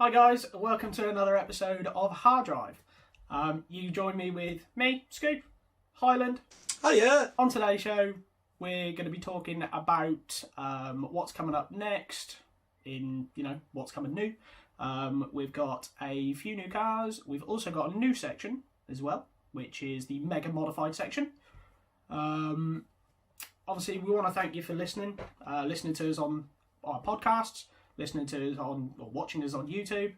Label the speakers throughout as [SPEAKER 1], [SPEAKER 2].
[SPEAKER 1] Hi guys, welcome to another episode of Hard Drive. You join me with me, Scoop, Highland.
[SPEAKER 2] Hiya!
[SPEAKER 1] On today's show, we're going to be talking about what's coming up next in, what's coming new. We've got a few new cars. We've also got a new section as well, which is the mega modified section. Obviously, we want to thank you for listening to us on our podcasts, listening to us on, or watching us on YouTube,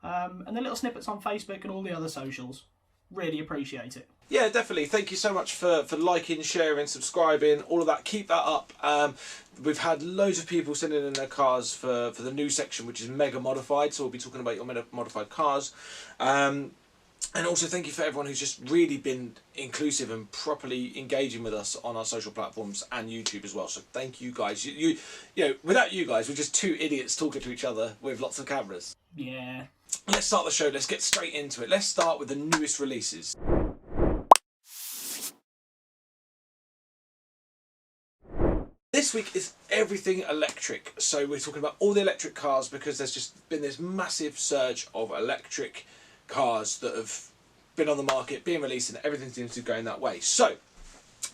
[SPEAKER 1] and the little snippets on Facebook and all the other socials. Really appreciate it.
[SPEAKER 2] Yeah, definitely. Thank you so much for liking, sharing, subscribing, all of that. Keep that up. We've had loads of people sending in their cars for the new section, which is mega modified. So we'll be talking about your mega modified cars. And also thank you for everyone who's just really been inclusive and properly engaging with us on our social platforms and YouTube as well. So thank you guys. You know, without you guys, we're just two idiots talking to each other with lots of cameras.
[SPEAKER 1] Yeah.
[SPEAKER 2] Let's start the show. Let's get straight into it. Let's start with the newest releases. This week is everything electric. So we're talking about all the electric cars because there's just been this massive surge of electric cars that have been on the market, being released, and everything seems to be going that way. So,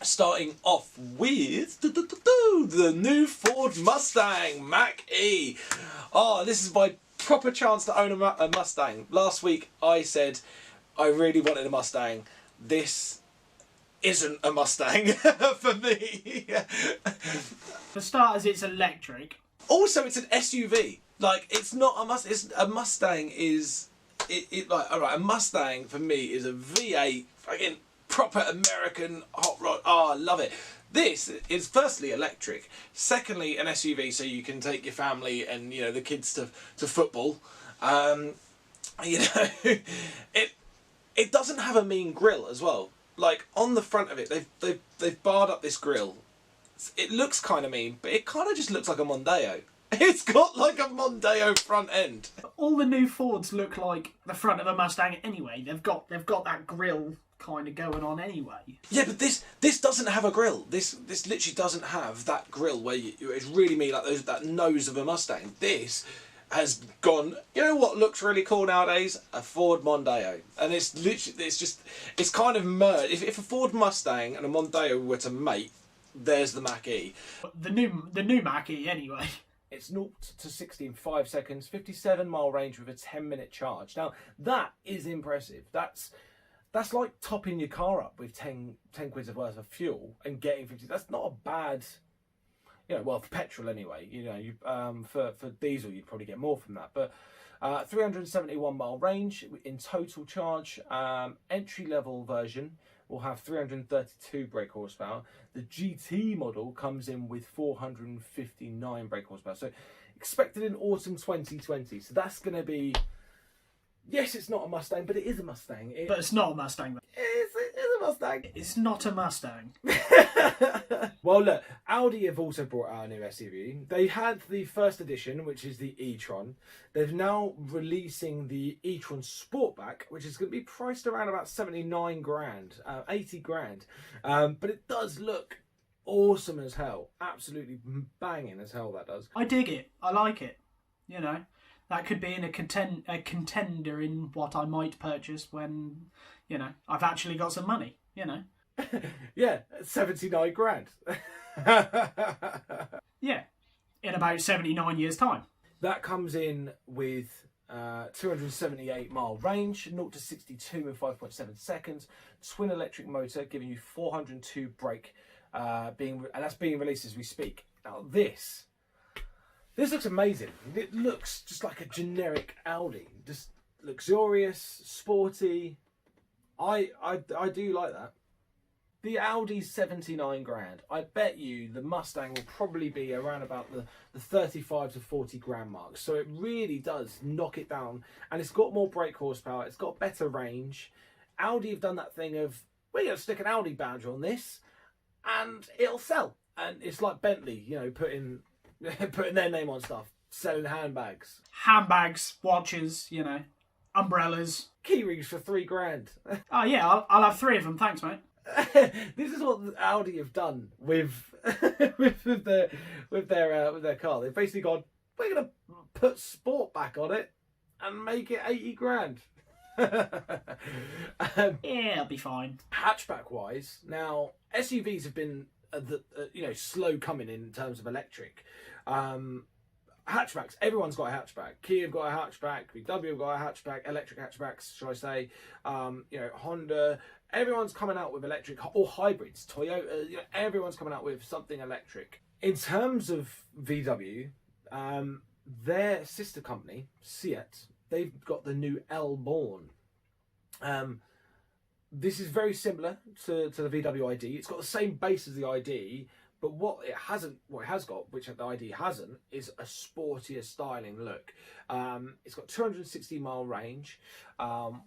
[SPEAKER 2] starting off with the new Ford Mustang Mach E. Oh, this is my proper chance to own a Mustang. Last week I said I really wanted a Mustang. This isn't a Mustang for me.
[SPEAKER 1] For starters, it's electric.
[SPEAKER 2] Also, it's an SUV. Like, it's not a Mustang. A Mustang is... like, all right, a Mustang for me is a V8, fucking proper American hot rod. Oh, I love it. This is firstly electric, secondly an SUV, so you can take your family and the kids to football. It doesn't have a mean grille as well. Like on the front of it, they've barred up this grille. It looks kind of mean, but it kind of just looks like a Mondeo. It's got like a Mondeo front end.
[SPEAKER 1] All the new Fords look like the front of a Mustang anyway. They've got that grille kind of going on anyway.
[SPEAKER 2] Yeah, but this doesn't have a grille. This literally doesn't have that grille where it's really me like that nose of a Mustang. This has gone. You know what looks really cool nowadays? A Ford Mondeo, and it's literally it's kind of merged. If a Ford Mustang and a Mondeo were to mate, there's the Mach E.
[SPEAKER 1] The new Mach E anyway.
[SPEAKER 3] It's 0 to 60 in 5 seconds, 57 mile range with a 10-minute charge. Now, that is impressive. That's like topping your car up with 10 quid's worth of fuel and getting 50. That's not a bad, well, for petrol anyway. For diesel, you'd probably get more from that. But 371 mile range in total charge. Entry-level version will have 332 brake horsepower. The GT model comes in with 459 brake horsepower. So expected in autumn 2020. So that's going to be... Yes, it's not a Mustang, but it is a Mustang.
[SPEAKER 1] But it's not a Mustang.
[SPEAKER 3] It's a Mustang.
[SPEAKER 1] It's not a Mustang.
[SPEAKER 3] Well, look, Audi have also brought out a new SUV. They had the first edition, which is the E Tron. They're now releasing the E Tron Sportback, which is going to be priced around about 79 grand, 80 grand. But it does look awesome as hell. Absolutely banging as hell, that does.
[SPEAKER 1] I dig it. I like it. That could be in a contender in what I might purchase when, I've actually got some money,
[SPEAKER 3] Yeah, 79 grand.
[SPEAKER 1] Yeah, in about 79 years' time.
[SPEAKER 3] That comes in with 278 mile range, 0 to 62 in 5.7 seconds, twin electric motor giving you 402 brake, and that's being released as we speak. Now this looks amazing. It looks just like a generic Audi, just luxurious, sporty. I do like that. The Audi's 79 grand. I bet you the Mustang will probably be around about the 35 to 40 grand mark. So it really does knock it down. And it's got more brake horsepower. It's got better range. Audi have done that thing of, we're going to stick an Audi badge on this and it'll sell. And it's like Bentley, putting their name on stuff. Selling handbags.
[SPEAKER 1] Handbags, watches, umbrellas.
[SPEAKER 3] Key rings for 3 grand.
[SPEAKER 1] Oh yeah, I'll have 3 of them, thanks mate.
[SPEAKER 3] This is what Audi have done with their car. They've basically gone, we're going to put Sportback on it and make it 80 grand.
[SPEAKER 1] Yeah, it'll be fine.
[SPEAKER 3] Hatchback wise, now SUVs have been slow coming in terms of electric. Hatchbacks, everyone's got a hatchback. Kia have got a hatchback, VW have got a hatchback, electric hatchbacks, shall I say. Honda, everyone's coming out with electric or hybrids. Toyota, everyone's coming out with something electric. In terms of VW, their sister company, Seat, they've got the new L Born. This is very similar to the VW ID. It's got the same base as the ID, but what it has got, which the ID hasn't, is a sportier styling look. It's got 260 mile range,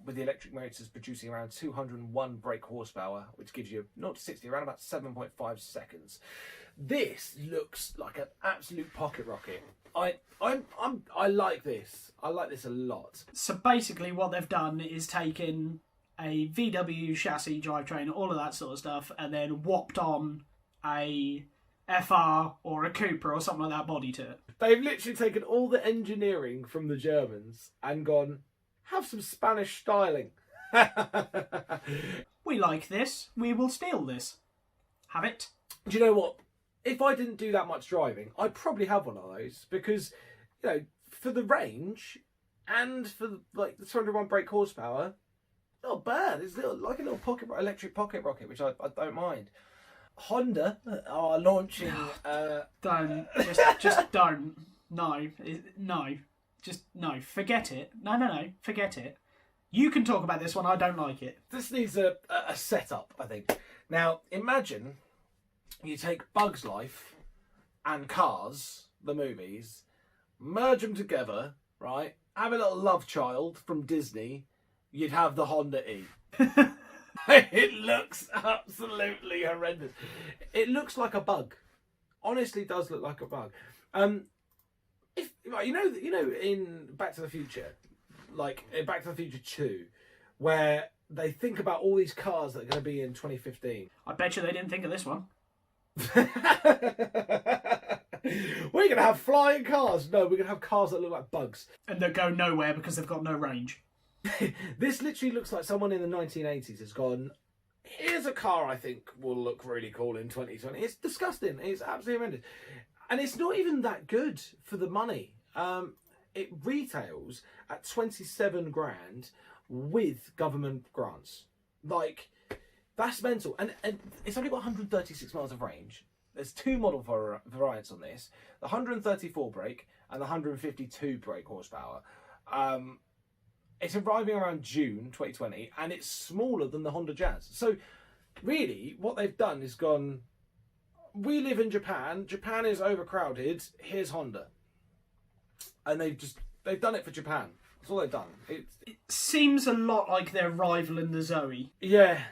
[SPEAKER 3] with the electric motors producing around 201 brake horsepower, which gives you 0 to 60 around about 7.5 seconds. This looks like an absolute pocket rocket. I like this. I like this a lot.
[SPEAKER 1] So basically what they've done is taken a VW chassis, drivetrain, all of that sort of stuff, and then whopped on a FR or a Cooper or something like that body to it.
[SPEAKER 3] They've literally taken all the engineering from the Germans and gone, have some Spanish styling.
[SPEAKER 1] We like this. We will steal this. Have it.
[SPEAKER 3] Do you know what? If I didn't do that much driving, I'd probably have one of those because, for the range and for the 201 brake horsepower, not bad. It's like a little electric pocket rocket, which I don't mind. Honda are launching.
[SPEAKER 1] Don't. Just don't. No. Just no. Forget it. No. Forget it. You can talk about this one. I don't like it.
[SPEAKER 3] This needs a setup, I think. Now, imagine you take Bug's Life and Cars, the movies, merge them together, right? Have a little love child from Disney. You'd have the Honda E. It looks absolutely horrendous. It looks like a bug. Honestly, does look like a bug. If in Back to the Future, like in Back to the Future 2, where they think about all these cars that are going to be in 2015.
[SPEAKER 1] I bet you they didn't think of this one.
[SPEAKER 3] We're going to have flying cars. No, we're going to have cars that look like bugs.
[SPEAKER 1] And that go nowhere because they've got no range.
[SPEAKER 3] This literally looks like someone in the 1980s has gone, here's a car I think will look really cool in 2020. It's disgusting. It's absolutely horrendous. And it's not even that good for the money. It retails at 27 grand with government grants. Like, that's mental. And it's only got 136 miles of range. There's two model variants on this. The 134 brake and the 152 brake horsepower. It's arriving around June 2020, and it's smaller than the Honda Jazz. So, really, what they've done is gone, we live in Japan. Japan is overcrowded. Here's Honda. And they've done it for Japan. That's all they've done.
[SPEAKER 1] It seems a lot like their rival in the Zoe.
[SPEAKER 3] Yeah.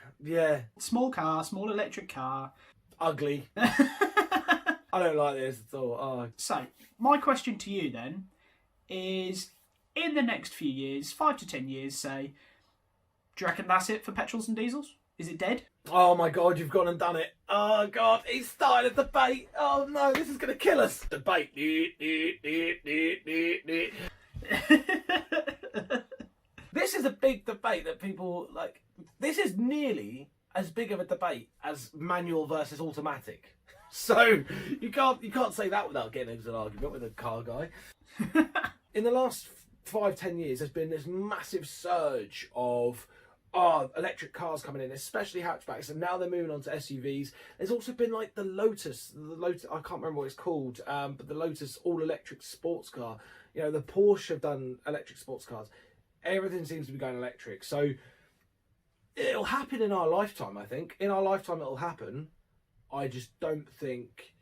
[SPEAKER 1] Small car, small electric car.
[SPEAKER 3] Ugly. I don't like this at all. Oh.
[SPEAKER 1] So, my question to you then is, in the next few years, 5 to 10 years, say, do you reckon that's it for petrols and diesels? Is it dead?
[SPEAKER 3] Oh my God, you've gone and done it. Oh God, he's started a debate. Oh no, this is going to kill us. Debate. This is a big debate that people like. This is nearly as big of a debate as manual versus automatic. So you can't say that without getting into an argument with a car guy. In the last 5-10 years, there's been this massive surge of electric cars coming in, especially hatchbacks, and now they're moving on to SUVs. There's also been like the Lotus, I can't remember what it's called, but the Lotus all-electric sports car. The Porsche have done electric sports cars. Everything seems to be going electric. So it'll happen in our lifetime, I think. In our lifetime it'll happen. I just don't think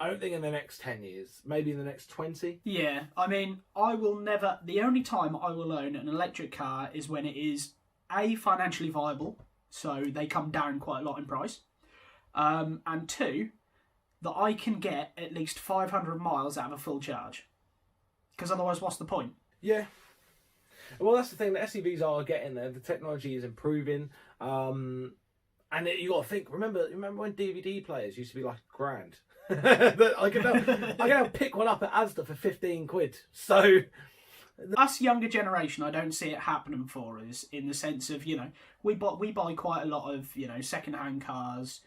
[SPEAKER 3] in the next 10 years, maybe in the next 20.
[SPEAKER 1] Yeah, I mean, the only time I will own an electric car is when it is A, financially viable, so they come down quite a lot in price, and 2, that I can get at least 500 miles out of a full charge. Because otherwise, what's the point?
[SPEAKER 3] Yeah. Well, that's the thing, the SUVs are getting there, the technology is improving, and you got to think, remember when DVD players used to be like £1,000? I can now pick one up at Asda for 15 quid. So
[SPEAKER 1] Us younger generation, I don't see it happening for us in the sense of, we buy quite a lot of, second-hand cars,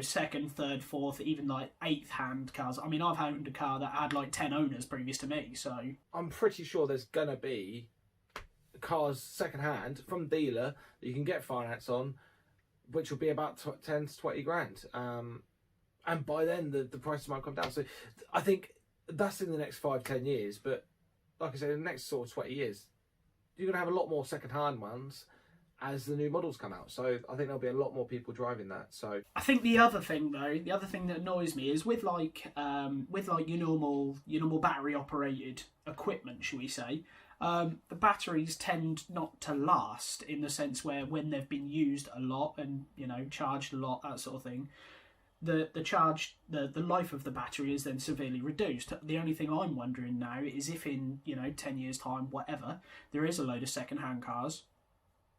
[SPEAKER 1] second, third, fourth, even like eighth-hand cars. I mean, I've owned a car that had like 10 owners previous to me, so...
[SPEAKER 3] I'm pretty sure there's going to be cars second-hand from dealer that you can get finance on, which will be about 10 to 20 grand. And by then, the prices might come down. So I think that's in the next 5-10 years. But like I said, in the next sort of 20 years, you're going to have a lot more second-hand ones as the new models come out. So I think there'll be a lot more people driving that. So
[SPEAKER 1] I think the other thing that annoys me is with your normal battery operated equipment, shall we say, the batteries tend not to last in the sense where when they've been used a lot and charged a lot, that sort of thing, the life of the battery is then severely reduced. The only thing I'm wondering now is if in 10 years time, whatever, there is a load of second-hand cars,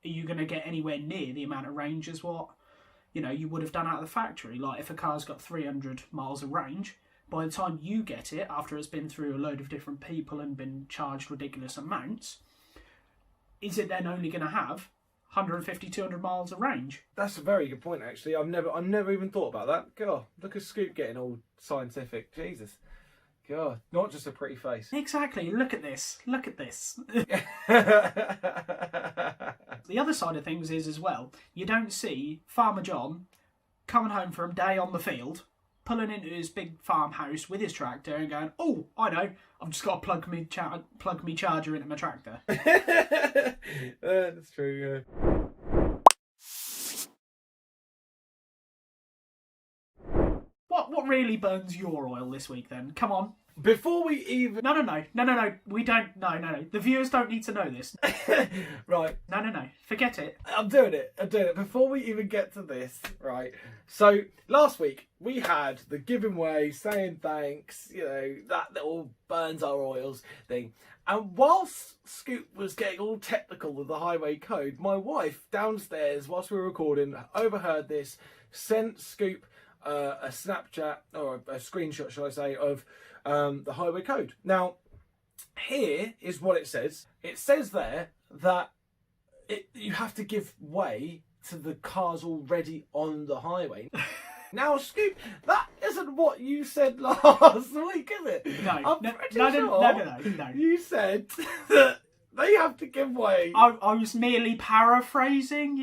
[SPEAKER 1] are you going to get anywhere near the amount of range as what you would have done out of the factory? Like if a car's got 300 miles of range, by the time you get it, after it's been through a load of different people and been charged ridiculous amounts, is it then only going to have 150, 200 miles of range?
[SPEAKER 3] that's a very good point, actually. I've never even thought about that. God, look at Scoop getting all scientific. Jesus. God, not just a pretty face.
[SPEAKER 1] Exactly. Look at this. Look at this. The other side of things is as well, you don't see Farmer John coming home from a day on the field, pulling into his big farmhouse with his tractor and going, "Oh, I know, I've just got to plug me charger into my tractor."
[SPEAKER 3] That's true, yeah.
[SPEAKER 1] What really burns your oil this week then? Come on.
[SPEAKER 3] Before we even...
[SPEAKER 1] No. We don't. No. The viewers don't need to know this.
[SPEAKER 3] Right.
[SPEAKER 1] No. Forget it.
[SPEAKER 3] I'm doing it. Before we even get to this, right. So, last week, we had the giving way, saying thanks, that little burns our oils thing. And whilst Scoop was getting all technical with the highway code, my wife downstairs, whilst we were recording, overheard this, sent Scoop a Snapchat, or a screenshot, shall I say, of the highway code. Now, here is what it says. It says there that you have to give way to the cars already on the highway. Now, Scoop, that isn't what you said last week, is it?
[SPEAKER 1] No.
[SPEAKER 3] No. You said that they have to give way.
[SPEAKER 1] I was merely paraphrasing,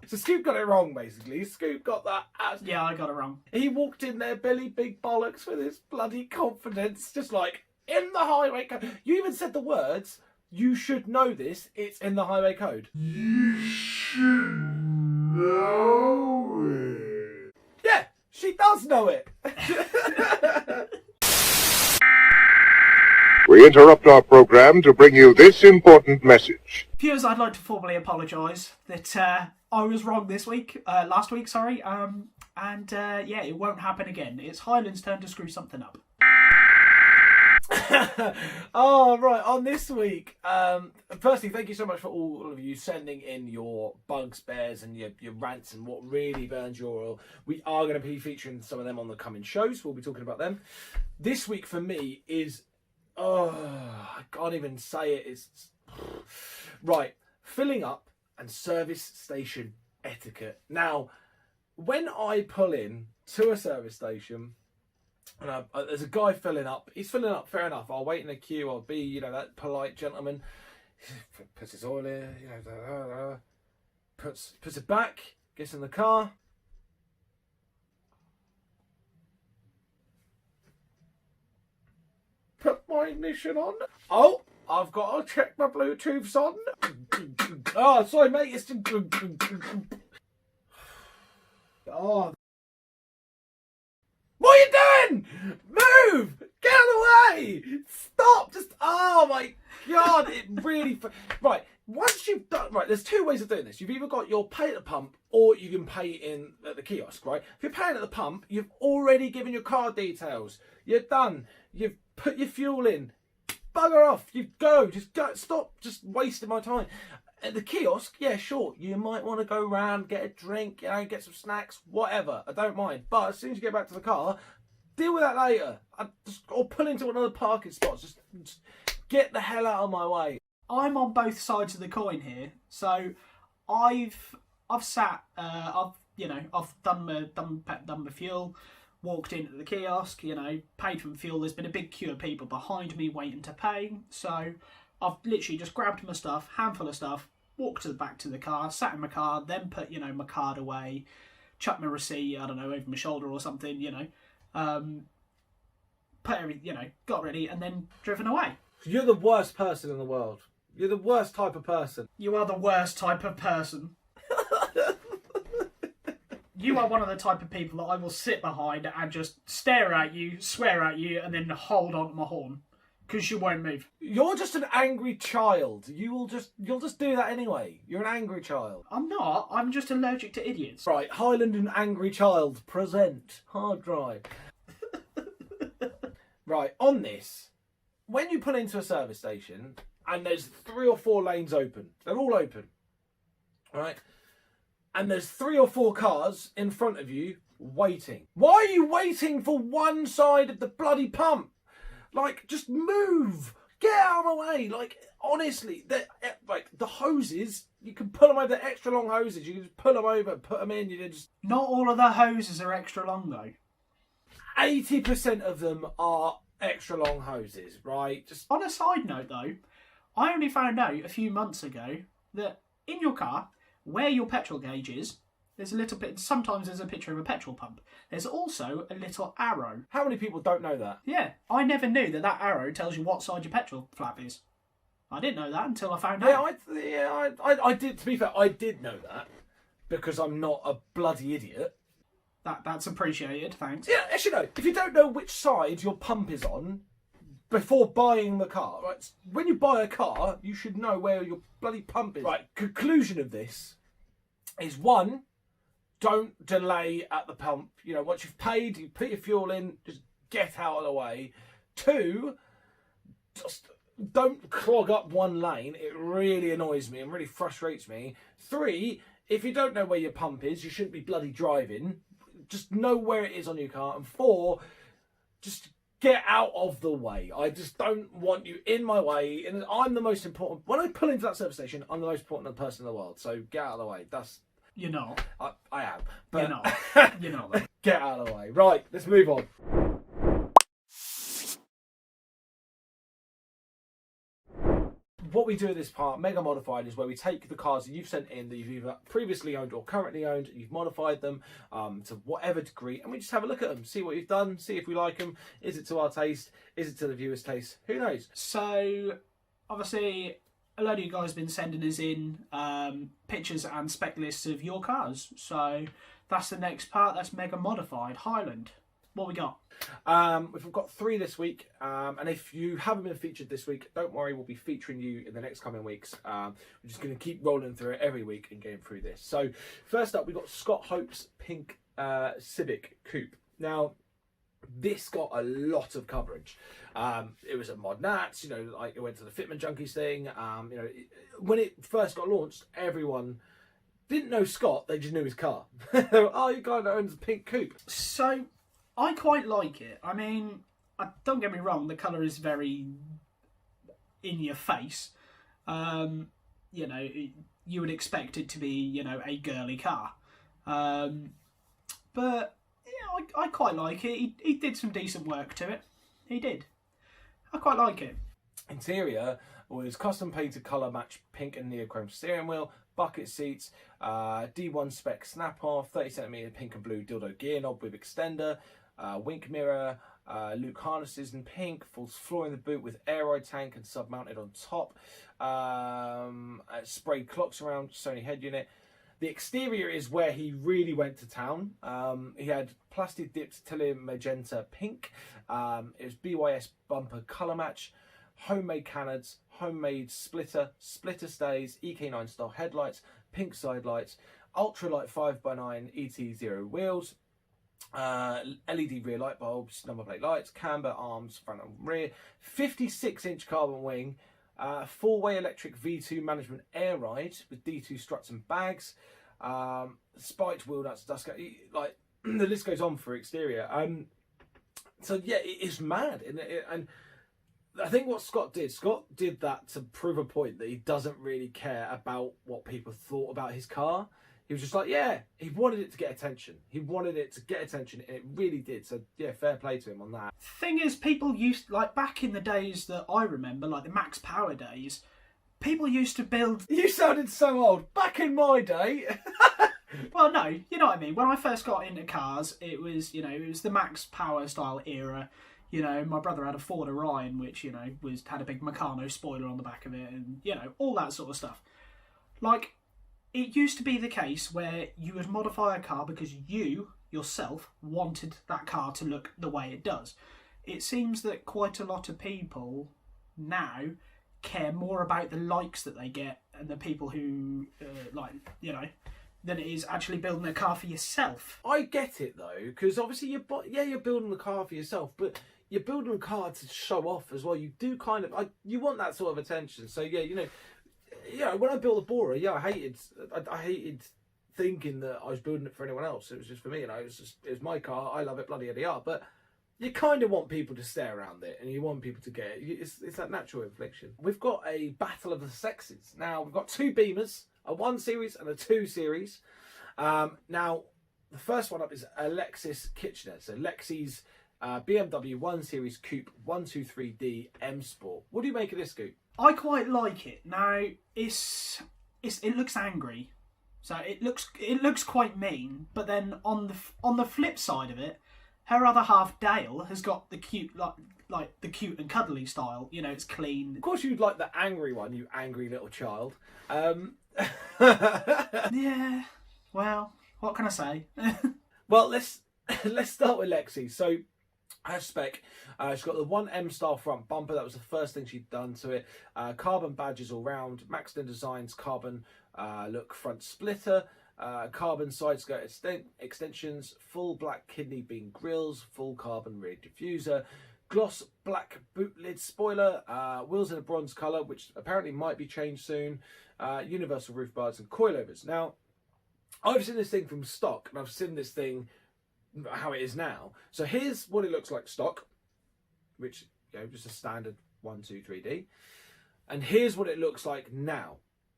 [SPEAKER 3] So Scoop got it wrong, basically. Scoop got that.
[SPEAKER 1] Yeah, I got it wrong.
[SPEAKER 3] He walked in there, Billy Big Bollocks, with his bloody confidence, just like, in the highway code. You even said the words, "You should know this, it's in the highway code." You should know it. Yeah, she does know it.
[SPEAKER 4] We interrupt our program to bring you this important message.
[SPEAKER 1] Viewers, I'd like to formally apologise that I was wrong last week, sorry. It won't happen again. It's Highland's turn to screw something up.
[SPEAKER 3] Oh, right, on this week, firstly, thank you so much for all of you sending in your bugbears and your rants and what really burns your oil. We are going to be featuring some of them on the coming shows. We'll be talking about them. This week for me is, I can't even say it. It's right, filling up and service station etiquette. Now, when I pull in to a service station and there's a guy filling up, he's filling up, fair enough, I'll wait in a queue, I'll be, that polite gentleman, puts his oil in, puts it back, gets in the car, put my ignition on. Oh, I've got to check my Bluetooth's on. Oh, sorry, mate. It's... Oh. What are you doing? Move! Get out of the way! Stop! Just... Oh, my God. It really... Right. Once you've done... Right, there's two ways of doing this. You've either got your pay at the pump or you can pay in at the kiosk, right? If you're paying at the pump, you've already given your card details. You're done. You've put your fuel in. Bugger off. You go. Just go. Stop just wasting my time. At the kiosk, yeah, sure, you might want to go round, get a drink, get some snacks, whatever. I don't mind. But as soon as you get back to the car, deal with that later. Or pull into one of the parking spots. Just get the hell out of my way.
[SPEAKER 1] I'm on both sides of the coin here. So I've sat, I've done my fuel, walked into the kiosk, paid for fuel. There's been a big queue of people behind me waiting to pay. So I've literally just grabbed my stuff, handful of stuff, walked to the back to the car, sat in my car, then put, my card away, chucked my receipt, I don't know, over my shoulder or something, put everything, got ready and then driven away.
[SPEAKER 3] You're the worst person in the world. You're the worst type of person.
[SPEAKER 1] You are the worst type of person. You are one of the type of people that I will sit behind and just stare at you, swear at you, and then hold on to my horn. Because you won't move.
[SPEAKER 3] You're just an angry child. You'll just do that anyway. You're an angry child.
[SPEAKER 1] I'm not. I'm just allergic to idiots.
[SPEAKER 3] Right, Highland and Angry Child present Hard Drive. Right, on this, when you pull into a service station and there's 3 or 4 lanes open, they're all open, right? And there's 3 or 4 cars in front of you waiting. Why are you waiting for one side of the bloody pump? Like, just move. Get out of my way. Like, honestly, the hoses, you can pull them over, the extra long hoses. You can just pull them over, put them in. You can just...
[SPEAKER 1] Not all of the hoses are extra long, though.
[SPEAKER 3] 80% of them are extra long hoses, right? Just
[SPEAKER 1] on a side note, though, I only found out a few months ago that in your car, where your petrol gauge is, there's a little bit. Sometimes there's a picture of a petrol pump. There's also a little arrow.
[SPEAKER 3] How many people don't know that?
[SPEAKER 1] Yeah, I never knew that arrow tells you what side your petrol flap is. I didn't know that until I found out.
[SPEAKER 3] I did. To be fair, I did know that because I'm not a bloody idiot.
[SPEAKER 1] That's appreciated. Thanks.
[SPEAKER 3] Yeah, actually, no. If you don't know which side your pump is on before buying the car, right? When you buy a car, you should know where your bloody pump is. Right. Conclusion of this is 1. Don't delay at the pump. Once you've paid, you put your fuel in, just get out of the way. 2, just don't clog up one lane. It really annoys me and really frustrates me. 3, if you don't know where your pump is, you shouldn't be bloody driving. Just know where it is on your car. And 4, just get out of the way. I just don't want you in my way. And I'm the most important. When I pull into that service station, I'm the most important person in the world. So get out of the way.
[SPEAKER 1] You're not.
[SPEAKER 3] I am. But
[SPEAKER 1] You're not. You're not.
[SPEAKER 3] Get out of the way. Right, let's move on. What we do in this part, Mega Modified, is where we take the cars that you've sent in that you've either previously owned or currently owned, and you've modified them to whatever degree, and we just have a look at them, see what you've done, see if we like them. Is it to our taste? Is it to the viewer's taste? Who knows?
[SPEAKER 1] So, obviously, a load of you guys have been sending us in pictures and spec lists of your cars. So that's the next part. That's Mega Modified Highland. What we got?
[SPEAKER 3] We've got 3 this week, and if you haven't been featured this week, don't worry, we'll be featuring you in the next coming weeks. We're just going to keep rolling through it every week and getting through this. So first up, we've got Scott Hope's pink Civic Coupe. Now, this got a lot of coverage. It was at Mod Nats, like it went to the Fitment Junkies thing. When it first got launched, everyone didn't know Scott, they just knew his car. They were, oh, you guy that owns a pink Coupe.
[SPEAKER 1] So, I quite like it. I mean, don't get me wrong, the colour is very in your face. You would expect it to be, a girly car. But I quite like it. He did some decent work to it. He did. I quite like it.
[SPEAKER 3] Interior was custom painted colour match pink and neochrome steering wheel, bucket seats, D1 spec snap off, 30cm pink and blue dildo gear knob with extender, wink mirror, Luke harnesses in pink, false floor in the boot with air ride tank and sub mounted on top, sprayed clocks around, Sony head unit. The exterior is where he really went to town. He had plastic dipped Tele magenta pink. It was BYS bumper colour match, homemade canards, homemade splitter stays, EK9 style headlights, pink side lights, ultralight 5x9 ET0 wheels, LED rear light bulbs, number plate lights, camber arms, front and rear, 56-inch carbon wing, 4-way electric V2 management air ride with D2 struts and bags, spiked wheel nuts, dust, like the list goes on for exterior. So yeah, it is mad, and I think what Scott did that to prove a point that he doesn't really care about what people thought about his car. He was just like, yeah, he wanted it to get attention. He wanted it to get attention, and it really did. So yeah, fair play to him on that.
[SPEAKER 1] Thing is, people used, like back in the days that I remember, like the Max Power days, people used to build.
[SPEAKER 3] You sounded so old. Back in my day.
[SPEAKER 1] Well, no, you know what I mean. When I first got into cars, it was the Max Power style era. You know, my brother had a Ford Orion, which had a big Meccano spoiler on the back of it, and all that sort of stuff. Like, it used to be the case where you would modify a car because you yourself wanted that car to look the way it does. It seems that quite a lot of people now care more about the likes that they get and the people who than it is actually building a car for yourself.
[SPEAKER 3] I get it though, because obviously you're building the car for yourself, but you're building a car to show off as well. You do kind of you want that sort of attention. So yeah, when I built the Bora, I hated thinking that I was building it for anyone else. It was just for me, it was my car. I love it, bloody hell. But you kind of want people to stare around it, and you want people to get it. It's that natural inflection. We've got a battle of the sexes now. We've got two Beamers, a 1 Series and a 2 Series. Now the first one up is Alexis Kitchiner. So Lexi's BMW 1 Series Coupe 123D M Sport. What do you make of this coupe?
[SPEAKER 1] I quite like it. Now it looks angry, so it looks quite mean. But then on the flip side of it, her other half Dale has got the cute like the cute and cuddly style. It's clean.
[SPEAKER 3] Of course, you'd like the angry one, you angry little child.
[SPEAKER 1] Yeah. Well, what can I say?
[SPEAKER 3] Well, let's start with Lexi. So her spec, she's got the 1M style front bumper. That was the first thing she'd done to it. Carbon badges all round. Maxton Designs carbon look front splitter. Carbon side skirt extensions. Full black kidney bean grills. Full carbon rear diffuser. Gloss black boot lid spoiler. Wheels in a bronze colour, which apparently might be changed soon. Universal roof bars and coilovers. Now, I've seen this thing from stock, and I've seen this thing how it is now. So here's what it looks like stock, which just a standard 1, 2, 3D, and here's what it looks like now.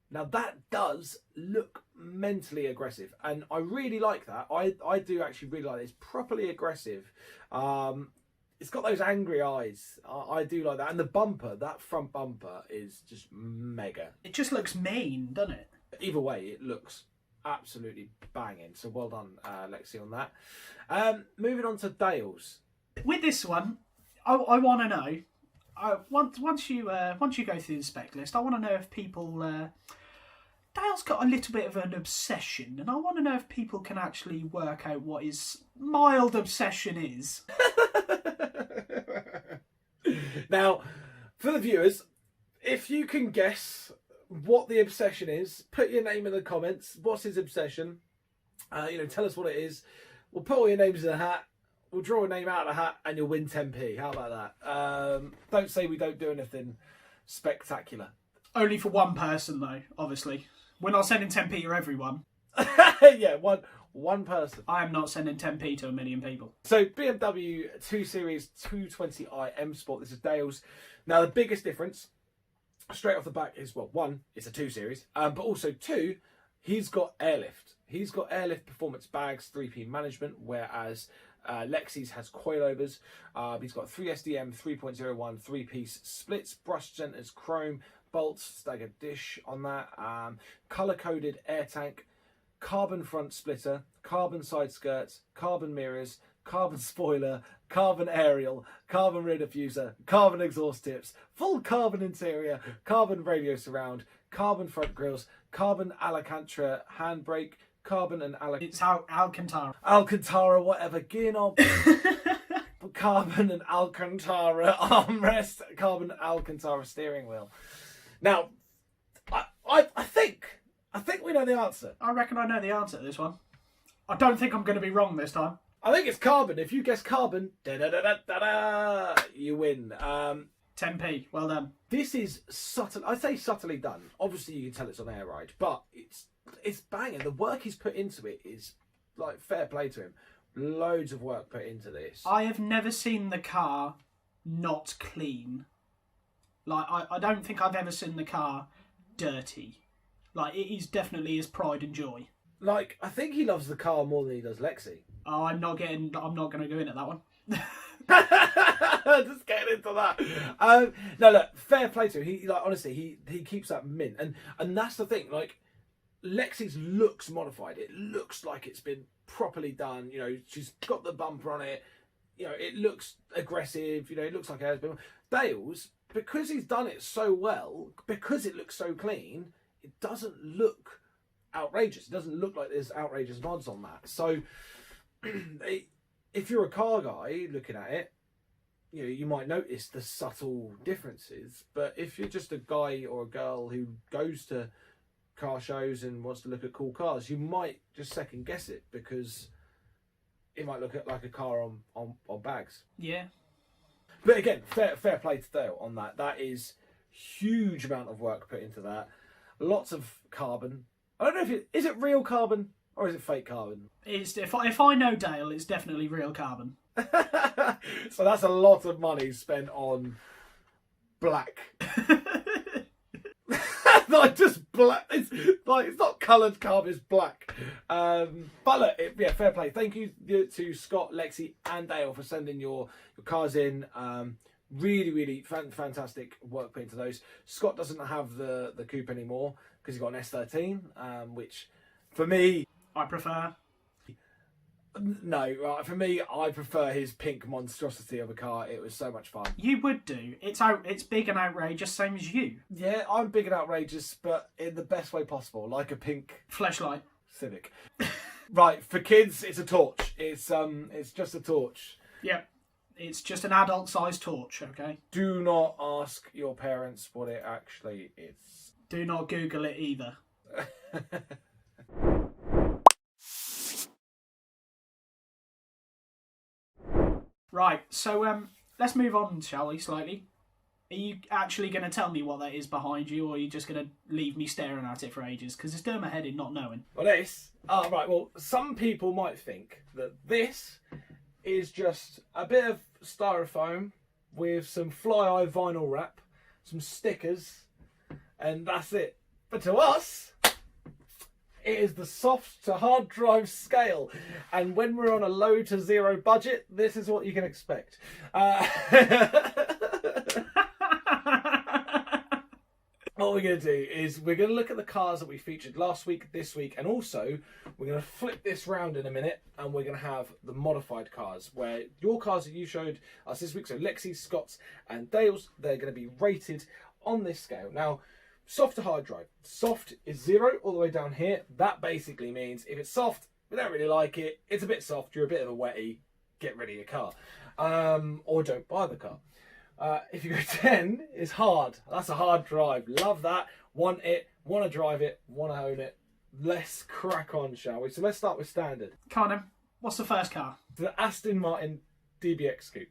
[SPEAKER 3] Now that does look mentally aggressive, and I really like that. I do actually really like it. It's properly aggressive. It's got those angry eyes. I do like that, and the bumper, that front bumper, is just mega.
[SPEAKER 1] It just looks mean, doesn't it?
[SPEAKER 3] Either way, it looks absolutely banging. So well done, Lexi, on that. Moving on to Dale's.
[SPEAKER 1] With this one, I want to know. Once you go through the spec list, I want to know if people. Dale's got a little bit of an obsession, and I want to know if people can actually work out what his mild obsession is.
[SPEAKER 3] Now, for the viewers, if you can guess what the obsession is, put your name in the comments. What's his obsession? Tell us what it is. We'll put all your names in a hat. We'll draw a name out of the hat, and you'll win 10p. How about that? Don't say we don't do anything spectacular.
[SPEAKER 1] Only for one person, though. Obviously, we're not sending 10p to everyone.
[SPEAKER 3] Yeah, one person.
[SPEAKER 1] I am not sending 10p to a million people.
[SPEAKER 3] So BMW 2 Series 220i M Sport. This is Dale's. Now the biggest difference straight off the back is, well, one, it's a 2 Series, but also two, he's got airlift. He's got airlift performance bags, 3P management, whereas Lexi's has coilovers. He's got 3SDM 3.01 3-piece splits, brushed centers, chrome, bolts, staggered dish on that, colour-coded air tank, carbon front splitter, carbon side skirts, carbon mirrors, carbon spoiler, carbon aerial, carbon rear diffuser, carbon exhaust tips, full carbon interior, carbon radio surround, carbon front grills, carbon Alcantara handbrake, carbon and
[SPEAKER 1] It's Alcantara.
[SPEAKER 3] Alcantara, whatever, gear knob, carbon and Alcantara armrest, carbon Alcantara steering wheel. Now, I think we know the answer.
[SPEAKER 1] I reckon I know the answer to this one. I don't think I'm going to be wrong this time.
[SPEAKER 3] I think it's carbon. If you guess carbon, you win.
[SPEAKER 1] 10p. Well done.
[SPEAKER 3] This is subtle. I say subtly done. Obviously, you can tell it's on air ride, but it's banging. The work he's put into it is like fair play to him. Loads of work put into this.
[SPEAKER 1] I have never seen the car not clean. Like, I don't think I've ever seen the car dirty. Like, it is definitely his pride and joy.
[SPEAKER 3] Like, I think he loves the car more than he does Lexi.
[SPEAKER 1] Oh, I'm not going to go into that one.
[SPEAKER 3] Just getting into that. No, look, fair play to him. He, like, honestly, he keeps that mint, and that's the thing. Like, Lexi's looks modified. It looks like it's been properly done. You know, she's got the bumper on it. You know, it looks aggressive. You know, it looks like it has been. Dale's, because he's done it so well, because it looks so clean, it doesn't look outrageous. It doesn't look like there's outrageous mods on that. So, if you're a car guy looking at it, you know, you might notice the subtle differences. But if you're just a guy or a girl who goes to car shows and wants to look at cool cars, you might just second guess it because it might look like a car on bags.
[SPEAKER 1] Yeah.
[SPEAKER 3] But again, fair play to Dale on that. That is huge amount of work put into that. Lots of carbon. I don't know if is it real carbon or is it fake carbon?
[SPEAKER 1] It's if I know Dale, it's definitely real carbon.
[SPEAKER 3] So that's a lot of money spent on black. Like just black. It's like it's not coloured carbon. It's black. But look, yeah, fair play. Thank you to Scott, Lexi, and Dale for sending your cars in. Really fantastic work put into those. Scott doesn't have the coupe anymore because he's got an S13, which for me,
[SPEAKER 1] I prefer.
[SPEAKER 3] No, right, for me, I prefer his pink monstrosity of a car. It was so much fun.
[SPEAKER 1] You would do. It's big and outrageous, same as you.
[SPEAKER 3] Yeah, I'm big and outrageous, but in the best way possible, like a pink
[SPEAKER 1] Fleshlight.
[SPEAKER 3] Civic. Right, for kids, it's a torch. It's just a torch.
[SPEAKER 1] Yep. It's just an adult-sized torch, okay?
[SPEAKER 3] Do not ask your parents what it actually is.
[SPEAKER 1] Do not Google it either. Right, so let's move on, shall we, slightly? Are you actually going to tell me what that is behind you, or are you just going to leave me staring at it for ages? Because it's doing my head in not knowing.
[SPEAKER 3] Well, this... Oh, right, well, some people might think that this is just a bit of styrofoam with some fly-eye vinyl wrap, some stickers, and that's it. But to us, it is the soft to hard drive scale. And when we're on a low to zero budget, this is what you can expect. What we're going to do is we're going to look at the cars that we featured last week, this week, and also we're going to flip this round in a minute and we're going to have the modified cars where your cars that you showed us this week, so Lexi's, Scott's and Dale's, they're going to be rated on this scale. Now, soft to hard drive. Soft is 0 all the way down here. That basically means if it's soft, we don't really like it, it's a bit soft, you're a bit of a wetty, get rid of your car. Or don't buy the car. If you go 10, it's hard. That's a hard drive. Love that. Want it. Want to drive it. Want to own it. Let's crack on, shall we? So let's start with standard.
[SPEAKER 1] Come on, what's the first car?
[SPEAKER 3] The Aston Martin DBX Coupe.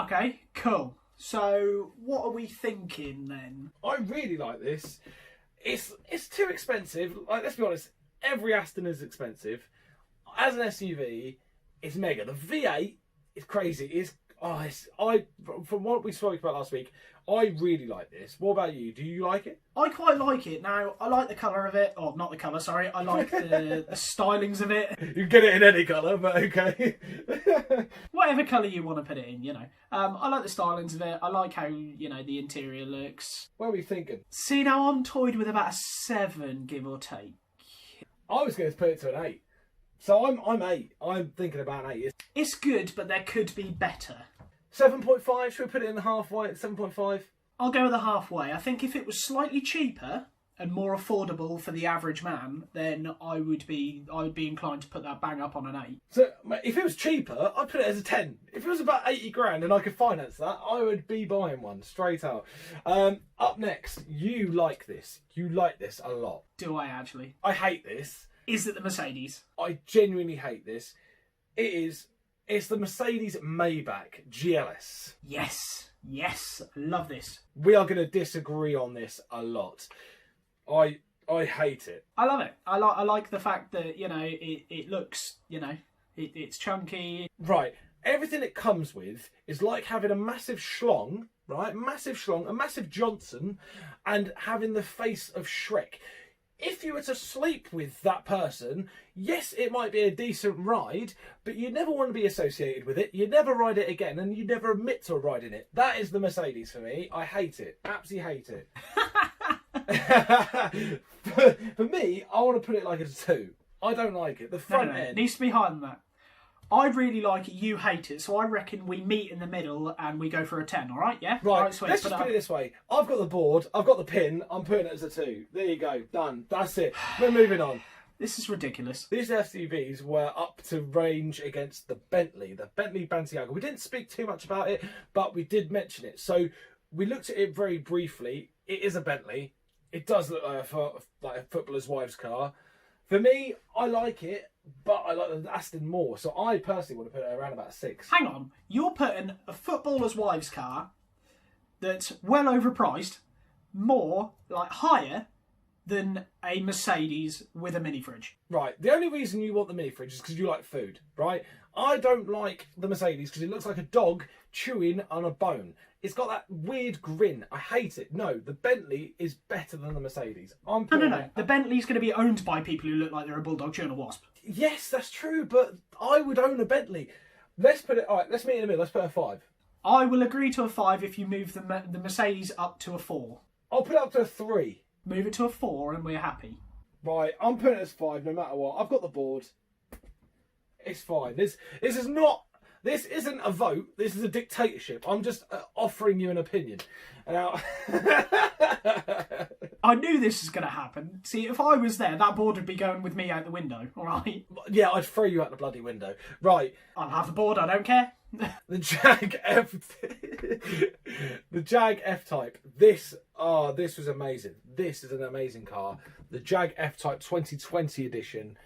[SPEAKER 1] Okay, cool. So what are we thinking then?
[SPEAKER 3] I really like this. It's too expensive. Like, let's be honest. Every Aston is expensive. As an SUV, it's mega. The V8 is crazy. From what we spoke about last week, I really like this. What about you? Do you like it?
[SPEAKER 1] I quite like it. Now, I like the colour of it. Oh, not the colour, sorry. I like the stylings of it.
[SPEAKER 3] You can get it in any colour, but okay.
[SPEAKER 1] Whatever colour you want to put it in, you know. I like the stylings of it. I like how, you know, the interior looks.
[SPEAKER 3] What are we thinking?
[SPEAKER 1] See, now I'm toyed with about a 7, give or take.
[SPEAKER 3] I was going to put it to an 8. So I'm 8. I'm thinking about an 8.
[SPEAKER 1] It's good, but there could be better.
[SPEAKER 3] 7.5, should we put it in the halfway at 7.5?
[SPEAKER 1] I'll go with the halfway. I think if it was slightly cheaper and more affordable for the average man, then I would be inclined to put that bang up on an 8.
[SPEAKER 3] So if it was cheaper, I'd put it as a 10. If it was about 80 grand and I could finance that, I would be buying one straight out. Up next, you like this. You like this a lot.
[SPEAKER 1] Do I actually?
[SPEAKER 3] I hate this.
[SPEAKER 1] Is it the Mercedes?
[SPEAKER 3] I genuinely hate this. It's the Mercedes Maybach GLS.
[SPEAKER 1] Yes, love this.
[SPEAKER 3] We are going to disagree on this a lot. I hate it.
[SPEAKER 1] I love it. I like the fact that, you know, it looks, you know, It's chunky.
[SPEAKER 3] Right. Everything it comes with is like having a massive schlong, right? Massive schlong, a massive Johnson, and having the face of Shrek. If you were to sleep with that person, yes, it might be a decent ride, but you never want to be associated with it. You never ride it again, and you never admit to riding it. That is the Mercedes for me. I hate it. Absolutely hate it. For me, I want to put it like a 2. I don't like it. The front
[SPEAKER 1] No.
[SPEAKER 3] end.
[SPEAKER 1] It needs to be higher than that. I really like it, you hate it, so I reckon we meet in the middle and we go for a 10, alright? Yeah?
[SPEAKER 3] Right,
[SPEAKER 1] sweet.
[SPEAKER 3] let's just put it this way. I've got the board, I've got the pin, I'm putting it as a 2. There you go, done. That's it. We're moving on.
[SPEAKER 1] This is ridiculous.
[SPEAKER 3] These SUVs were up to range against the Bentley Balenciaga. We didn't speak too much about it, but we did mention it. So we looked at it very briefly. It is a Bentley. It does look like a footballer's wife's car. For me, I like it, but I like the Aston more. So I personally want to put it around about a 6.
[SPEAKER 1] Hang on, you're putting a footballer's wife's car that's well overpriced, more, like higher, than a Mercedes with a mini fridge.
[SPEAKER 3] Right, the only reason you want the mini fridge is because you like food, right? I don't like the Mercedes because it looks like a dog chewing on a bone. It's got that weird grin. I hate it. No, the Bentley is better than the Mercedes.
[SPEAKER 1] No. The Bentley's going to be owned by people who look like they're a bulldog chewing a wasp.
[SPEAKER 3] Yes, that's true, but I would own a Bentley. Let's put it... All right, let's meet in the middle. Let's put a 5.
[SPEAKER 1] I will agree to a 5 if you move the Mercedes up to a 4.
[SPEAKER 3] I'll put it up to a 3.
[SPEAKER 1] Move it to a 4 and we're happy.
[SPEAKER 3] Right, I'm putting it as 5 no matter what. I've got the board. It's fine. This isn't a vote. This is a dictatorship. I'm just offering you an opinion. Now,
[SPEAKER 1] I knew this was going to happen. See, if I was there, that board would be going with me out the window, all right?
[SPEAKER 3] yeah, I'd throw you out the bloody window. Right.
[SPEAKER 1] I'll have the board, I don't care.
[SPEAKER 3] The Jag F... the Jag F-Type. This was amazing. This is an amazing car. The Jag F-Type 2020 edition.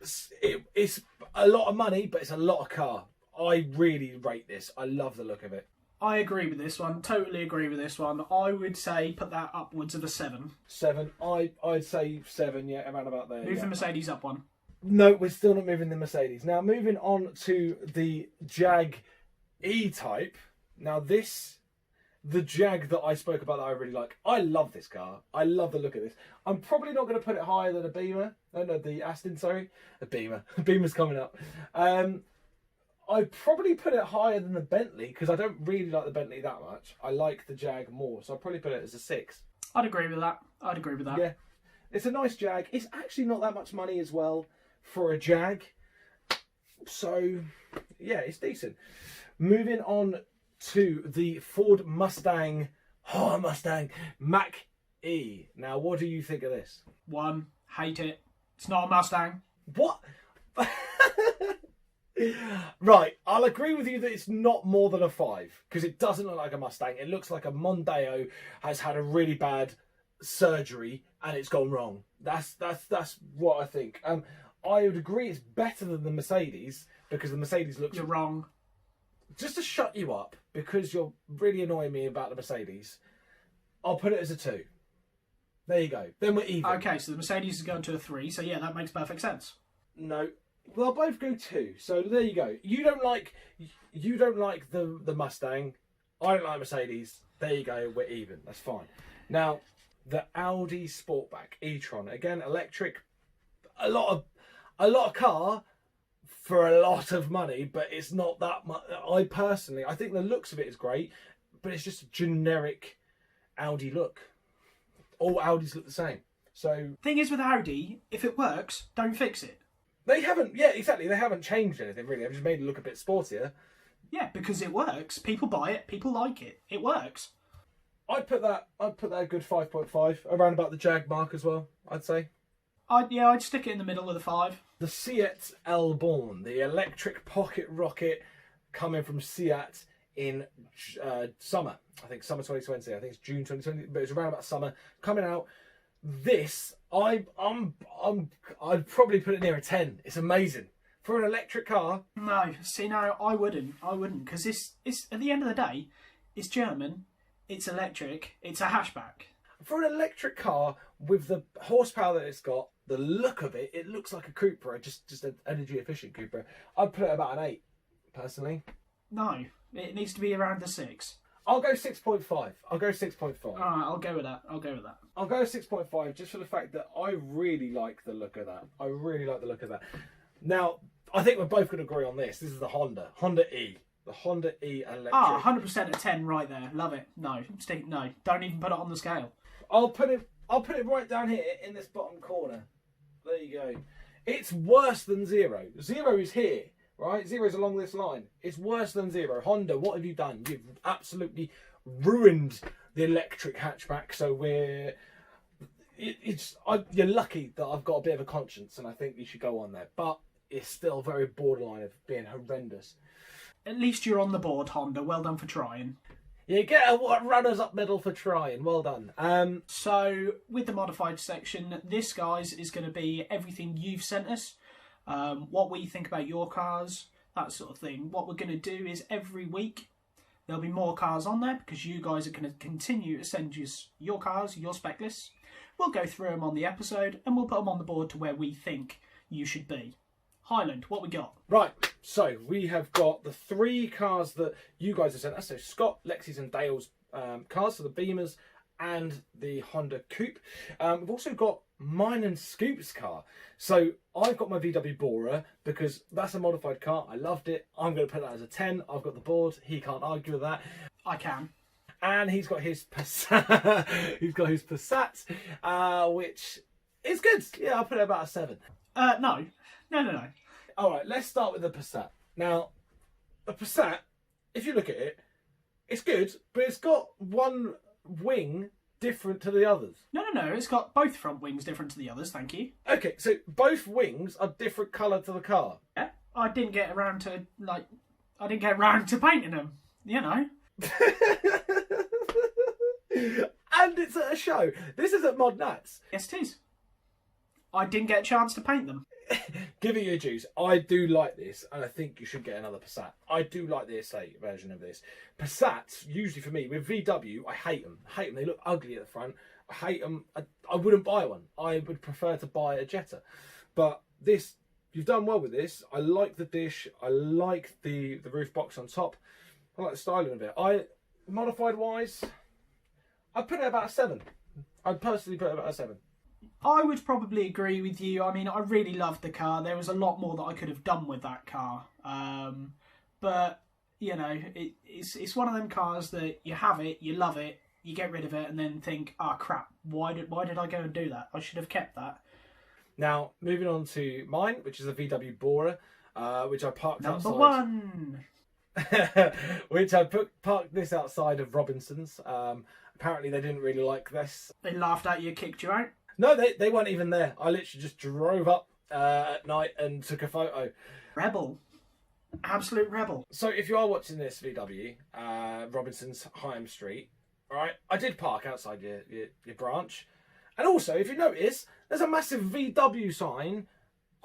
[SPEAKER 3] It's a lot of money, but it's a lot of car. I really rate this. I love the look of it.
[SPEAKER 1] I agree with this one. Totally agree with this one. I would say put that upwards of a 7.
[SPEAKER 3] 7. I'd say 7, yeah, around about there.
[SPEAKER 1] Move the Mercedes up 1.
[SPEAKER 3] No, we're still not moving the Mercedes. Now, moving on to the Jag E-Type. Now, the Jag that I spoke about that I really like. I love this car. I love the look of this. I'm probably not going to put it higher than a Beamer. No, the Aston, sorry. A Beamer. A Beamer's coming up. I'd probably put it higher than the Bentley because I don't really like the Bentley that much. I like the Jag more, so I'd probably put it as a 6.
[SPEAKER 1] I'd agree with that.
[SPEAKER 3] Yeah. It's a nice Jag. It's actually not that much money as well for a Jag. So, yeah, it's decent. Moving on to the Ford Mustang Mach E. Now, what do you think of this?
[SPEAKER 1] 1. Hate it. It's not a Mustang.
[SPEAKER 3] What? Right, I'll agree with you that it's not more than a 5 because it doesn't look like a Mustang. It looks like a Mondeo has had a really bad surgery and it's gone wrong. That's what I think. I would agree it's better than the Mercedes because the Mercedes looks...
[SPEAKER 1] You're wrong.
[SPEAKER 3] Just to shut you up because you're really annoying me about the Mercedes, I'll put it as a 2. There you go. Then we're even.
[SPEAKER 1] Okay, so the Mercedes is going to a 3, so yeah, that makes perfect sense.
[SPEAKER 3] No. They'll both go 2. So there you go. You don't like the Mustang. I don't like Mercedes. There you go. We're even. That's fine. Now, the Audi Sportback E Tron. Again, electric. A lot of car for a lot of money, but it's not that much. I think the looks of it is great, but it's just a generic Audi look. All Audis look the same. So
[SPEAKER 1] thing is with Audi, if it works, don't fix it.
[SPEAKER 3] They haven't, yeah, exactly. They haven't changed anything really. They've just made it look a bit sportier.
[SPEAKER 1] Yeah, because it works. People buy it. People like it. It works.
[SPEAKER 3] I'd put that a good 5.5 around about the Jag mark as well. I'd say.
[SPEAKER 1] I'd stick it in the middle with a 5.
[SPEAKER 3] The Seat Elborn, the electric pocket rocket, coming from Seat in summer. I think summer 2020. I think it's June 2020, but it's around about summer coming out. This I'd probably put it near a 10. It's amazing for an electric car.
[SPEAKER 1] No, see, no, I wouldn't, because it's at the end of the day, it's German, it's electric, it's a hatchback.
[SPEAKER 3] For an electric car with the horsepower that it's got, the look of it, it looks like a Cooper, just an energy efficient Cooper. I'd put it about an 8, personally.
[SPEAKER 1] No, it needs to be around the 6.
[SPEAKER 3] I'll go 6.5. I'll go 6.5.
[SPEAKER 1] All right, I'll go with that. I'll go
[SPEAKER 3] 6.5 just for the fact that I really like the look of that. I really like the look of that. Now, I think we're both going to agree on this. This is the Honda E. The Honda E electric.
[SPEAKER 1] 100% a 10 right there. Love it. No, no, don't even put it on the scale.
[SPEAKER 3] I'll put it right down here in this bottom corner. There you go. It's worse than 0. 0 is here. Right, 0 is along this line. It's worse than 0. Honda, what have you done? You've absolutely ruined the electric hatchback. So you're lucky that I've got a bit of a conscience, and I think you should go on there. But it's still very borderline of being horrendous.
[SPEAKER 1] At least you're on the board, Honda. Well done for trying.
[SPEAKER 3] You get a runners-up medal for trying. Well done.
[SPEAKER 1] So with the modified section, this, guys, is going to be everything you've sent us. What we think about your cars, that sort of thing. What we're going to do is every week there'll be more cars on there because you guys are going to continue to send us your cars, your spec lists. We'll go through them on the episode and we'll put them on the board to where we think you should be. Highland, what we got?
[SPEAKER 3] Right, so we have got the 3 cars that you guys have sent us. So Scott, Lexi's and Dale's cars, so the Beamers and the Honda Coupe. We've also got mine and Scoop's car. So I've got my VW Bora because that's a modified car. I loved it. I'm going to put that as a 10. I've got the board. He can't argue with that.
[SPEAKER 1] I can.
[SPEAKER 3] And he's got his Passat. He's got his Passat, which is good. Yeah, I'll put it about a 7.
[SPEAKER 1] No.
[SPEAKER 3] All right, let's start with the Passat. Now, the Passat, if you look at it, it's good, but it's got one wing different to the others. No.
[SPEAKER 1] It's got both front wings different to the others, thank you.
[SPEAKER 3] Okay, so both wings are different colour to the car.
[SPEAKER 1] Yeah, I didn't get around to painting them, you know.
[SPEAKER 3] And it's at a show. This is at Mod Nats.
[SPEAKER 1] Yes, it is. I didn't get a chance to paint them.
[SPEAKER 3] Give it your juice. I do like this, and I think you should get another Passat. I do like the estate version of this. Passats, usually for me, with VW, I hate them. They look ugly at the front. I hate them. I wouldn't buy one. I would prefer to buy a Jetta. But this, you've done well with this. I like the dish. I like the roof box on top. I like the styling of it. Modified wise, I'd put it about a 7. I'd personally put it about a 7.
[SPEAKER 1] I would probably agree with you. I mean, I really loved the car. There was a lot more that I could have done with that car. But, you know, it's one of them cars that you have it, you love it, you get rid of it, and then think, crap, why did I go and do that? I should have kept that.
[SPEAKER 3] Now, moving on to mine, which is a VW Bora, which I parked outside.
[SPEAKER 1] Number 1!
[SPEAKER 3] Which I parked this outside of Robinson's. Apparently they didn't really like this.
[SPEAKER 1] They laughed at you, kicked you out?
[SPEAKER 3] No, they weren't even there. I literally just drove up at night and took a photo.
[SPEAKER 1] Rebel. Absolute rebel.
[SPEAKER 3] So if you are watching this VW, Robinson's Higham Street, right, I did park outside your branch. And also, if you notice, there's a massive VW sign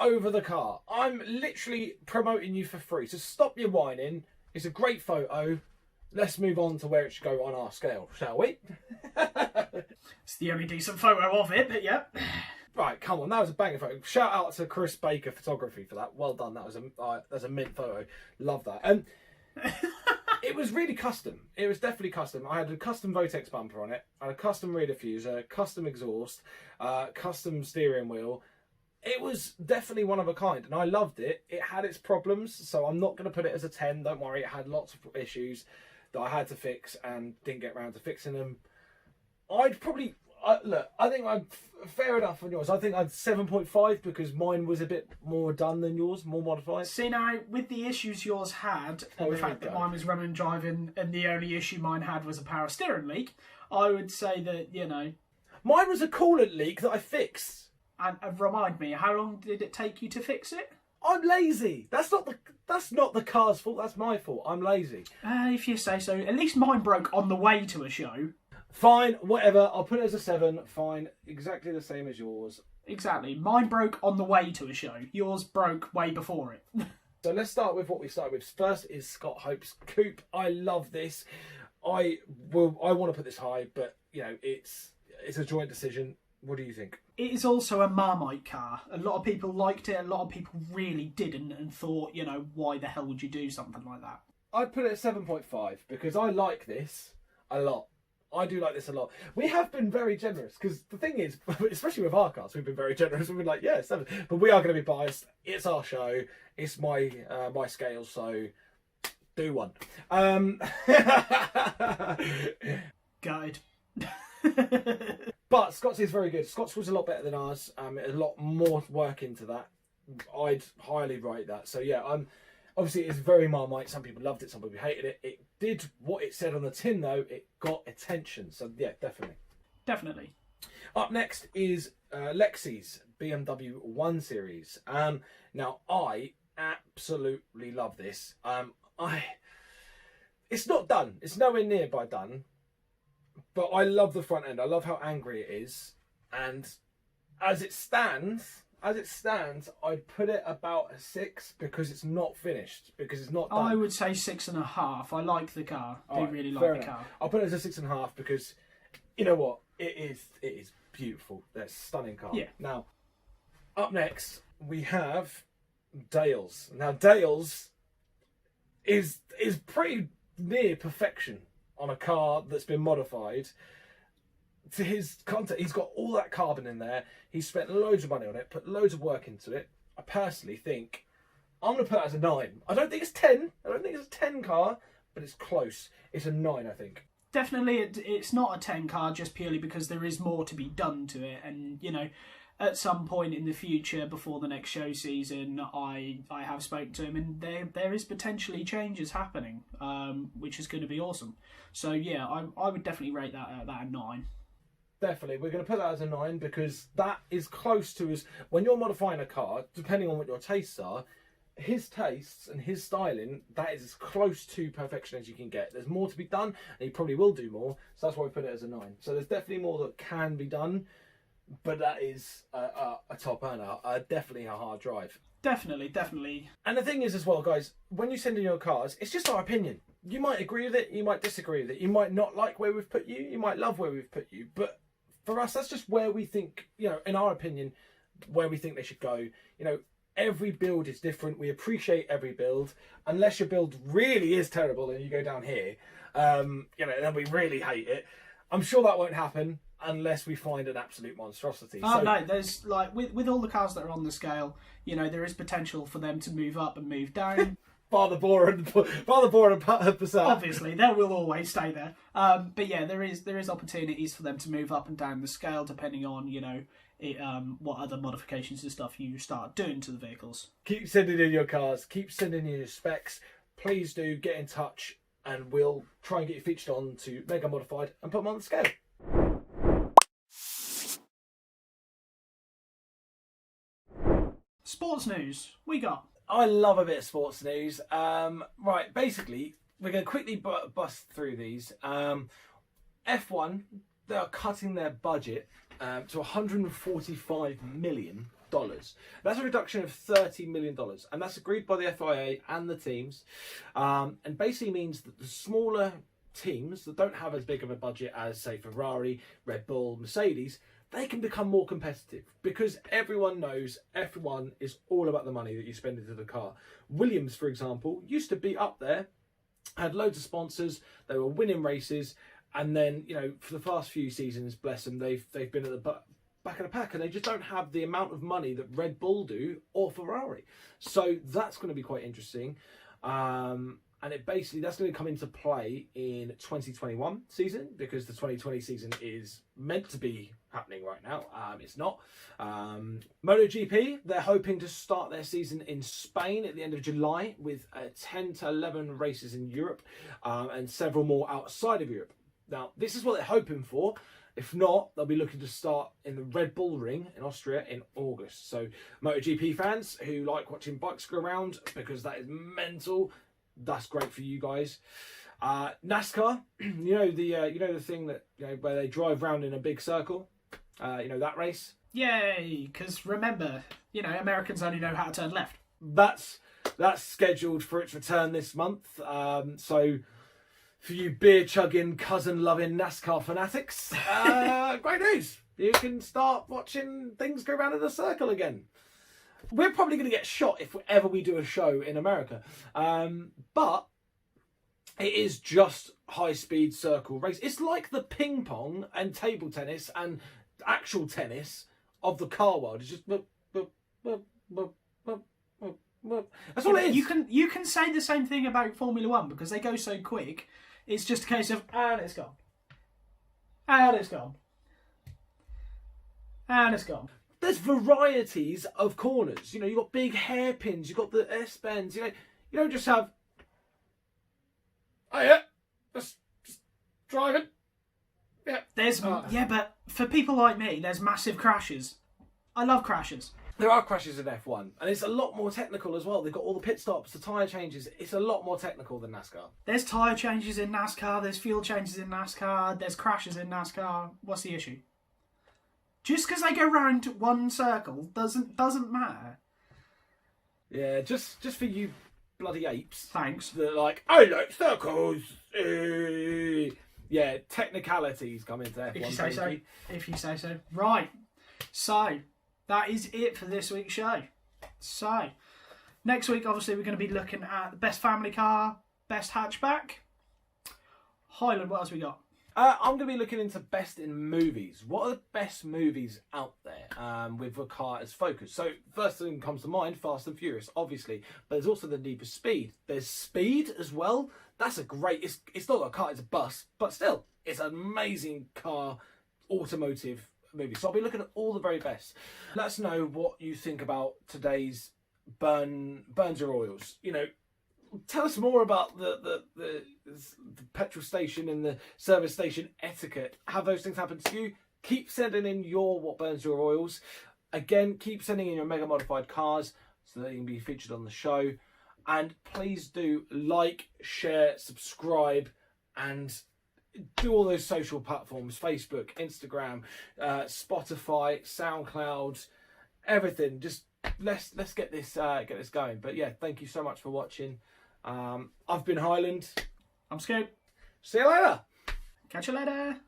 [SPEAKER 3] over the car. I'm literally promoting you for free. So stop your whining. It's a great photo. Let's move on to where it should go on our scale, shall we?
[SPEAKER 1] It's the only decent photo of it, but yeah.
[SPEAKER 3] Right, come on, that was a banger photo. Shout out to Chris Baker Photography for that. Well done, that's a mint photo. Love that. And it was really custom. It was definitely custom. I had a custom Votex bumper on it, I had a custom rear diffuser, custom exhaust, custom steering wheel. It was definitely one of a kind, and I loved it. It had its problems, so I'm not going to put it as a 10. Don't worry, it had lots of issues that I had to fix and didn't get around to fixing them. I'd probably look. I think I'm fair enough on yours. I think I'd 7.5 because mine was a bit more done than yours, more modified.
[SPEAKER 1] See now, with the issues yours had, and the fact that mine was running and driving, and the only issue mine had was a power steering leak, I would say that, you know,
[SPEAKER 3] mine was a coolant leak that I fixed.
[SPEAKER 1] And remind me, how long did it take you to fix it?
[SPEAKER 3] I'm lazy. That's not the car's fault. That's my fault. I'm lazy.
[SPEAKER 1] If you say so. At least mine broke on the way to a show.
[SPEAKER 3] Fine, whatever. I'll put it as a 7. Fine, exactly the same as yours.
[SPEAKER 1] Exactly. Mine broke on the way to a show. Yours broke way before it.
[SPEAKER 3] So let's start with what we started with. First is Scott Hope's Coupe. I love this. I want to put this high, but you know it's a joint decision. What do you think?
[SPEAKER 1] It is also a Marmite car. A lot of people liked it, a lot of people really didn't and thought, why the hell would you do something like that?
[SPEAKER 3] I'd put it at 7.5 because I like this a lot. I do like this a lot. We have been very generous because the thing is, especially with our cars, we've been very generous. We've been like, yeah, 7. But we are going to be biased. It's our show. It's my scale, so do one.
[SPEAKER 1] Gutted.
[SPEAKER 3] But Scott's is very good. Scott's was a lot better than ours. A lot more work into that. I'd highly rate that. So yeah, obviously it's very Marmite. Some people loved it, some people hated it. It did what it said on the tin though. It got attention. So yeah, definitely.
[SPEAKER 1] Definitely.
[SPEAKER 3] Up next is Lexi's BMW 1 Series. Now I absolutely love this. It's not done. It's nowhere near by done. But I love the front end. I love how angry it is. And as it stands, I'd put it about a 6 because it's not finished. Because it's not done.
[SPEAKER 1] I would say 6.5. I like the car. I really like the car.
[SPEAKER 3] I'll put it as a 6.5 because you know what? It is beautiful. That's a stunning car.
[SPEAKER 1] Yeah.
[SPEAKER 3] Now, up next we have Dale's. Now Dale's is pretty near perfection on a car that's been modified to his content. He's got all that carbon in there. He's spent loads of money on it, put loads of work into it. I personally think I'm going to put it as a 9. I don't think it's 10. I don't think it's a 10 car, but it's close. It's a 9, I think.
[SPEAKER 1] Definitely, it's not a 10 car just purely because there is more to be done to it. And, at some point in the future, before the next show season, I have spoken to him, and there is potentially changes happening, which is going to be awesome. So yeah, I would definitely rate that a 9.
[SPEAKER 3] Definitely, we're going to put that as a 9 because that is close to his. When you're modifying a car, depending on what your tastes are, his tastes and his styling, that is as close to perfection as you can get. There's more to be done, and he probably will do more. So that's why we put it as a 9. So there's definitely more that can be done. But that is a top earner, definitely a hard drive.
[SPEAKER 1] Definitely.
[SPEAKER 3] And the thing is as well, guys, when you send in your cars, it's just our opinion. You might agree with it, you might disagree with it, you might not like where we've put you, you might love where we've put you. But for us, that's just where we think, in our opinion, where we think they should go. Every build is different. We appreciate every build, unless your build really is terrible and you go down here, then we really hate it. I'm sure that won't happen unless we find an absolute monstrosity.
[SPEAKER 1] No, there's with all the cars that are on the scale, there is potential for them to move up and move down.
[SPEAKER 3] Bar the bore and Passat.
[SPEAKER 1] Obviously, they will always stay there. But yeah, there is opportunities for them to move up and down the scale depending on what other modifications and stuff you start doing to the vehicles.
[SPEAKER 3] Keep sending in your cars. Keep sending in your specs. Please do get in touch, and we'll try and get you featured on to Mega Modified and put them on the scale.
[SPEAKER 1] Sports news, we got.
[SPEAKER 3] I love a bit of sports news. Right, basically, we're going to quickly bust through these. F1, they are cutting their budget to $145 million. That's a reduction of $30 million, and that's agreed by the FIA and the teams, and basically means that the smaller teams that don't have as big of a budget as, say, Ferrari, Red Bull, Mercedes, they can become more competitive because everyone knows F1 is all about the money that you spend into the car. Williams, for example, used to be up there, had loads of sponsors, they were winning races, and then, for the past few seasons, bless them, they've been at the back of the pack, and they just don't have the amount of money that Red Bull do or Ferrari. So that's going to be quite interesting. And that's going to come into play in 2021 season because the 2020 season is meant to be happening right now. It's not. MotoGP, they're hoping to start their season in Spain at the end of July with 10 to 11 races in Europe and several more outside of Europe. Now, this is what they're hoping for. If not, they'll be looking to start in the Red Bull Ring in Austria in August. So MotoGP fans who like watching bikes go around because that is mental, that's great for you guys. NASCAR, the thing that where they drive around in a big circle, that race.
[SPEAKER 1] Yay! Because remember, Americans only know how to turn left.
[SPEAKER 3] That's scheduled for its return this month. So For you beer chugging, cousin loving NASCAR fanatics, great news. You can start watching things go round in a circle again. We're probably going to get shot if ever we do a show in America. But it is just high-speed circle race. It's like the ping pong and table tennis and actual tennis of the car world. It's just... That's all it is.
[SPEAKER 1] You can say the same thing about Formula One because they go so quick. It's just a case of, and it's gone. And it's gone. And it's gone.
[SPEAKER 3] There's varieties of corners. You know, you've got big hairpins, you've got the S-bends. You know, you don't just have... Oh, yeah. Just driving. Yeah.
[SPEAKER 1] Yeah, but for people like me, there's massive crashes. I love crashes.
[SPEAKER 3] There are crashes in F1, and it's a lot more technical as well. They've got all the pit stops, the tyre changes. It's a lot more technical than NASCAR.
[SPEAKER 1] There's tyre changes in NASCAR, there's fuel changes in NASCAR, there's crashes in NASCAR. What's the issue? Just because they go round one circle doesn't matter.
[SPEAKER 3] Yeah, just for you bloody apes.
[SPEAKER 1] Thanks.
[SPEAKER 3] That are like, I like circles. Yeah, technicalities come into F1.
[SPEAKER 1] If you say so. If you say so. Right. So... that is it for this week's show. So, next week, obviously, we're going to be looking at the best family car, best hatchback. Highland, what else we got?
[SPEAKER 3] I'm going to be looking into best in movies. What are the best movies out there with a car as focus? So, first thing comes to mind, Fast and Furious, obviously. But there's also the Need for Speed. There's Speed as well. That's a great... It's not a car, it's a bus. But still, it's an amazing car, automotive movie. So I'll be looking at all the very best. Let us know what you think about today's burns your oils. You know, tell us more about the petrol station and the service station etiquette. Have those things happen to you? Keep sending in your what burns your oils. Again, keep sending in your mega modified cars so that you can be featured on the show. And please do like, share, subscribe, and do all those social platforms: Facebook, Instagram, Spotify, SoundCloud, everything. Just let's get this going. But yeah, thank you so much for watching. I've been Highland.
[SPEAKER 1] I'm Scoop.
[SPEAKER 3] See you later.
[SPEAKER 1] Catch you later.